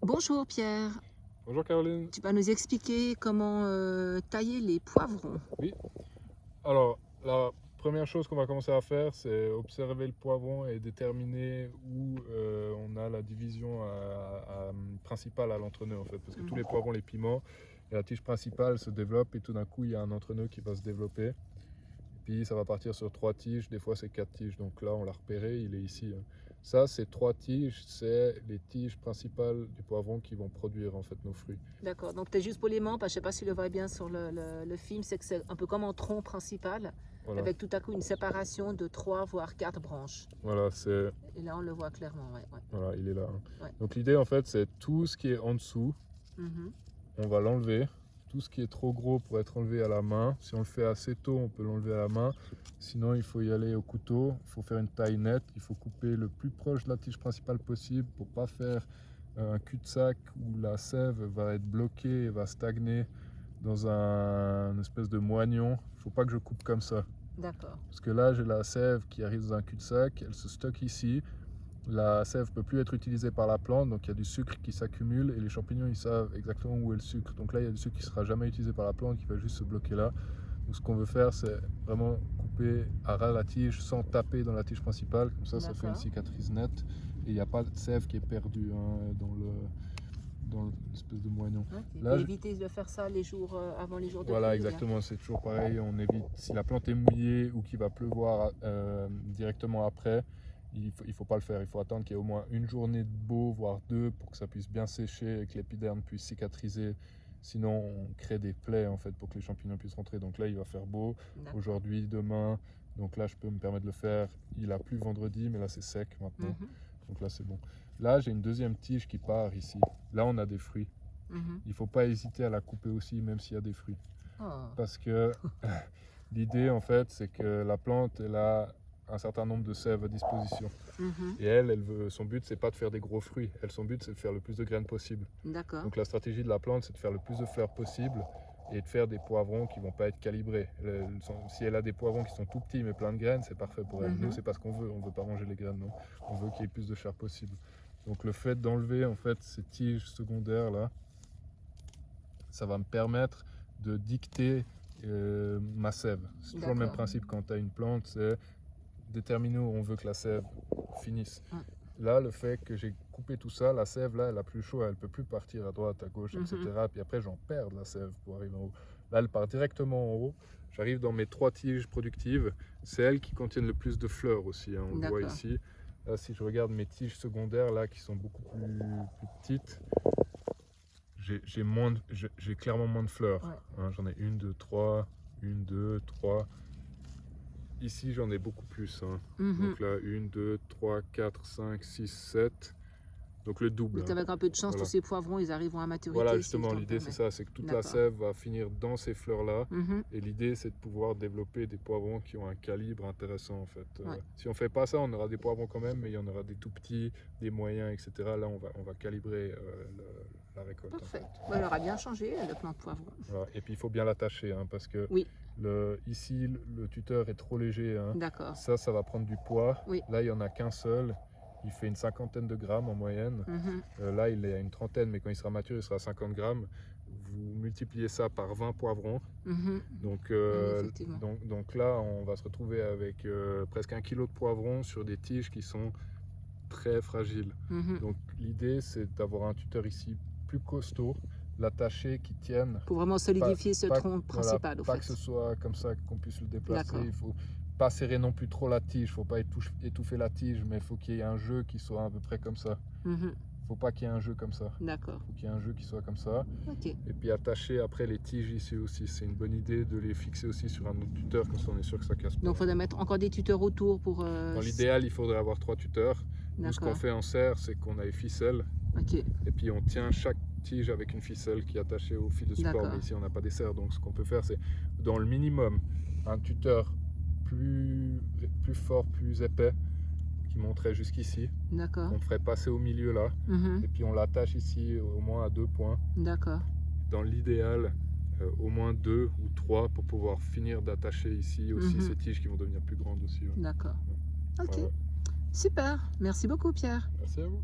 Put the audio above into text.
Bonjour Pierre, Bonjour Caroline. tu vas nous expliquer comment tailler les poivrons. Oui. Alors, la première chose qu'on va commencer à faire, c'est observer le poivron et déterminer où on a la division principale à l'entreneux en fait. Parce que tous les poivrons, les piments, la tige principale se développe et tout d'un coup, il y a un entreneux qui va se développer. Puis ça va partir sur 3 tiges, des fois c'est 4 tiges. Donc là, on l'a repéré, il est ici. Ça, ces 3 tiges, c'est les tiges principales du poivron qui vont produire en fait nos fruits. D'accord, donc tu es juste pour les membres, je ne sais pas si tu le vois bien sur le film, c'est que c'est un peu comme un tronc principal, Voilà. avec tout à coup une séparation de 3 voire 4 branches. Voilà, c'est... Et là on le voit clairement, ouais. Voilà, il est là. Ouais. Donc l'idée en fait, c'est tout ce qui est en dessous, on va l'enlever. Tout ce qui est trop gros pour être enlevé à la main. Si on le fait assez tôt, on peut l'enlever à la main. Sinon, il faut y aller au couteau. Il faut faire une taille nette. Il faut couper le plus proche de la tige principale possible pour ne pas faire un cul-de-sac où la sève va être bloquée et va stagner dans une espèce de moignon. Il ne faut pas que je coupe comme ça. D'accord. Parce que là, j'ai la sève qui arrive dans un cul-de-sac. Elle se stocke ici. La sève ne peut plus être utilisée par la plante, donc il y a du sucre qui s'accumule et les champignons ils savent exactement où est le sucre. Donc là il y a du sucre qui ne sera jamais utilisé par la plante, qui va juste se bloquer là. Donc ce qu'on veut faire c'est vraiment couper à ras la tige sans taper dans la tige principale, comme ça fait une cicatrice nette et il n'y a pas de sève qui est perdue dans l'espèce de moignon. Okay. Là, éviter de faire ça les jours avant les jours de pluie. Voilà, exactement, c'est toujours pareil, on évite si la plante est mouillée ou qu'il va pleuvoir directement après. Il ne faut pas le faire, il faut attendre qu'il y ait au moins une journée de beau, voire 2, pour que ça puisse bien sécher et que l'épiderme puisse cicatriser. Sinon, on crée des plaies en fait pour que les champignons puissent rentrer. Donc là, il va faire beau aujourd'hui, demain. Donc là, je peux me permettre de le faire. Il a plu vendredi, mais là, c'est sec maintenant. Donc là, c'est bon. Là, j'ai une deuxième tige qui part ici. Là, on a des fruits. Il ne faut pas hésiter à la couper aussi, même s'il y a des fruits. Parce que l'idée, en fait, c'est que la plante, elle a un certain nombre de sèves à disposition. Et elle veut, son but, c'est pas de faire des gros fruits. Son but, c'est de faire le plus de graines possible. Donc la stratégie de la plante, c'est de faire le plus de fleurs possible et de faire des poivrons qui vont pas être calibrés. Si elle a des poivrons qui sont tout petits mais plein de graines, c'est parfait pour elle. Nous, c'est pas ce qu'on veut. On veut pas manger les graines, non. On veut qu'il y ait plus de chair possible. Donc le fait d'enlever en fait ces tiges secondaires là, ça va me permettre de dicter ma sève. C'est toujours le même principe quand tu as une plante, c'est déterminer où on veut que la sève finisse. Là, le fait que j'ai coupé tout ça, la sève, là, elle a plus chaud, elle peut plus partir à droite, à gauche, etc. Puis après, j'en perds de la sève pour arriver en haut. Là, elle part directement en haut. J'arrive dans mes 3 tiges productives. C'est elles qui contiennent le plus de fleurs aussi, on le voit ici. Là, si je regarde mes tiges secondaires, là, qui sont beaucoup plus petites, j'ai clairement moins de fleurs. J'en ai 1, 2, 3, 1, 2, 3. Ici, j'en ai beaucoup plus. Donc là, 1, 2, 3, 4, 5, 6, 7. Donc le double. Donc avec un peu de chance, tous ces poivrons, ils arriveront à maturité. Voilà, justement, l'idée c'est ça, c'est que toute la sève va finir dans ces fleurs-là. Et l'idée, c'est de pouvoir développer des poivrons qui ont un calibre intéressant, en fait. Si on fait pas ça, on aura des poivrons quand même, mais il y en aura des tout petits, des moyens, etc. Là, on va calibrer la récolte. Parfait. En fait. Elle aura bien changé, le plant de poivron. Voilà. Et puis, il faut bien l'attacher, parce que ici, le tuteur est trop léger. Ça va prendre du poids. Là, il n'y en a qu'un seul. Il fait une 50aine de grammes en moyenne. Là, il est à une 30aine, mais quand il sera mature, il sera à 50 grammes. Vous multipliez ça par 20 poivrons. Donc là, on va se retrouver avec presque 1 kg de poivrons sur des tiges qui sont très fragiles. Donc l'idée, c'est d'avoir un tuteur ici plus costaud, l'attacher, qui tienne. Pour vraiment solidifier ce tronc principal. Pas que ce soit comme ça qu'on puisse le déplacer. Il faut pas serrer non plus trop la tige, il ne faut pas étouffer la tige, mais il faut qu'il y ait un jeu qui soit à peu près comme ça. Il ne faut pas qu'il y ait un jeu comme ça. Il faut qu'il y ait un jeu qui soit comme ça. Et puis attacher après les tiges ici aussi. C'est une bonne idée de les fixer aussi sur un autre tuteur, comme ça on est sûr que ça casse pas. Donc il faudrait mettre encore des tuteurs autour pour... Dans l'idéal, il faudrait avoir 3 tuteurs. Nous, ce qu'on fait en serre, c'est qu'on a les ficelles. Et puis on tient chaque tige avec une ficelle qui est attachée au fil de support. Mais ici, on n'a pas des serres. Donc ce qu'on peut faire, c'est dans le minimum, un tuteur plus fort, plus épais, qui monterait jusqu'ici. On ferait passer au milieu là. Et puis on l'attache ici au moins à 2 points. Dans l'idéal, au moins 2 ou 3 pour pouvoir finir d'attacher ici aussi ces tiges qui vont devenir plus grandes aussi. Ok. Voilà. Super. Merci beaucoup, Pierre. Merci à vous.